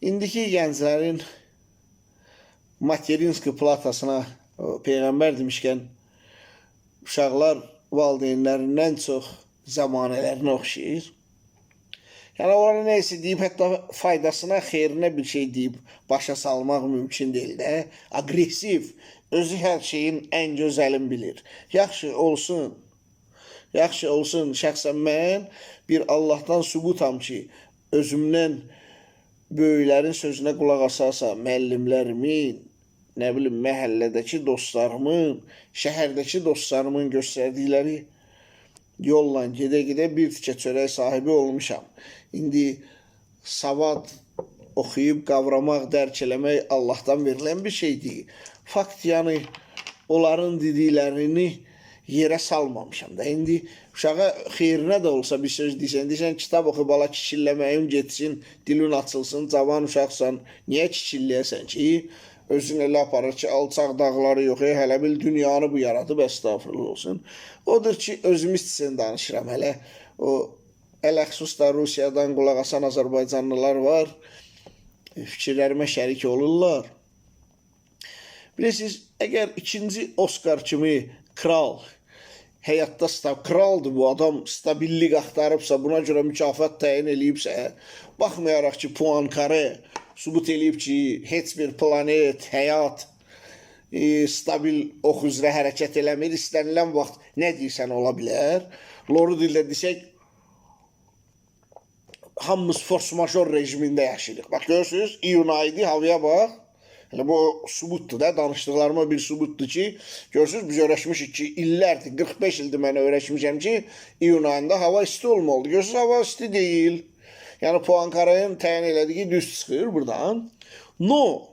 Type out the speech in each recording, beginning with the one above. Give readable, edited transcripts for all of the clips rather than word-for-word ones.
İndiki gənclərin Materinski platasına Peyğəmbər demişkən, uşaqlar valideynlərindən çox zəmanələrinə oxşayır. Yəni, ona neysə deyib, hətta faydasına, xeyrinə bir şey deyib başa salmaq mümkün deyil də. Agresiv, özü hər şeyin ən gözəlini bilir. Yaxşı olsun, yaxşı olsun. Şəxsən mən bir Allahdan sübutam ki, özümdən böyüklərin sözünə qulaq asarsa, müəllimlərimin, nə bilim, məhəllədəki dostlarımın, şəhərdəki dostlarımın göstərdikləri yolla gedə-gedə bir tikə çörək sahibi olmuşam. İndi savad oxuyub, qavramaq, dərk eləmək Allahdan verilən bir şeydir. Fakt, yəni, onların dediklərini yerə salmamışam da. İndi uşağa xeyrinə də olsa bir söz deysən, kitab oxu, bala kişilləməyim getsin, dilin açılsın, cavan uşaqsan, niyə kişilləyəsən ki? Özün elə aparır ki, alçaq dağları yox, hələ bil dünyanı bu yaradıb, əstağfurullah olsun. Odur ki, özümüz üçün danışıram, hələ o ələxsus da Rusiyadan qulaq asan Azərbaycanlılar var, fikirlərimə şərik olurlar. Bilirsiniz, əgər ikinci Oskar kimi kral, həyatda kraldır bu adam, stabillik axtarıbsa, buna görə mükafat təyin eləyibsə, baxmayaraq ki, Puankare sübut eləyib ki, heç bir planet, həyat stabil ox üzrə hərəkət eləmir, istənilən vaxt nə deyirsən ola bilər. Loru dildə desək, hamımız force major rejimində yaşayırıq. Bax, görürsünüz, iyun aydı, havaya bax. Hələ bu sübutdur da, danışdıqlarıma bir sübutdur ki, görürsünüz, biz öyrəşmişik ki, illərdir, 45 ildir mən öyrəşmişəm ki, iyun ayında hava isti olmalıdır. Görürsünüz, hava isti deyil. Yəni, Puankara'nın təyin elədiyi düz çıxır buradan. No,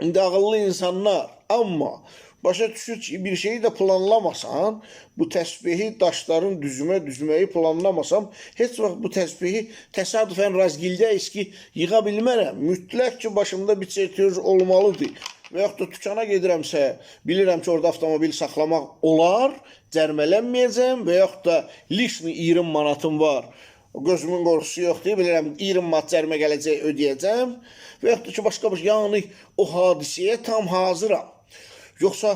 indi ağıllı insanlar, amma başa düşür ki, bir şeyi də planlamasan, bu təsbihi daşların düzməyi planlamasam, heç vaxt bu təsbihi təsadüfən razgildə eski yığa bilmərəm. Mütləq ki, başımda bir çertyoz olmalıdır. Və yaxud da tükana gedirəmsə, bilirəm ki, orada avtomobil saxlamaq olar, cərmələnməyəcəm və yaxud da lişni 20 manatım var. Gözümün qorxusu yoxdur, bilirəm 20 manat cərimə gələcək, ödəyəcəm. Və yaxud da ki, başqa bir, yəni o hadisəyə tam hazıram. Yoxsa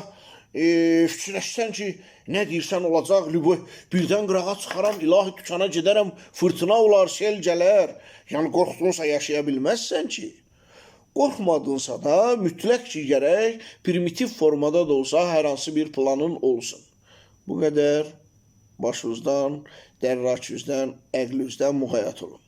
fikirləşsən ki, nə deyirsən olacaq, birdən qırağa çıxaram, ilahi tükana gedərəm, fırtına olar, sel gələr. Yəni qorxdunsa yaşaya bilməzsən ki. Qorxmadınsa da mütləq ki, gərək primitiv formada da olsa hər hansı bir planın olsun. Bu qədər başınızdan, dərraküzdən, əqlünüzdən müğayət olun.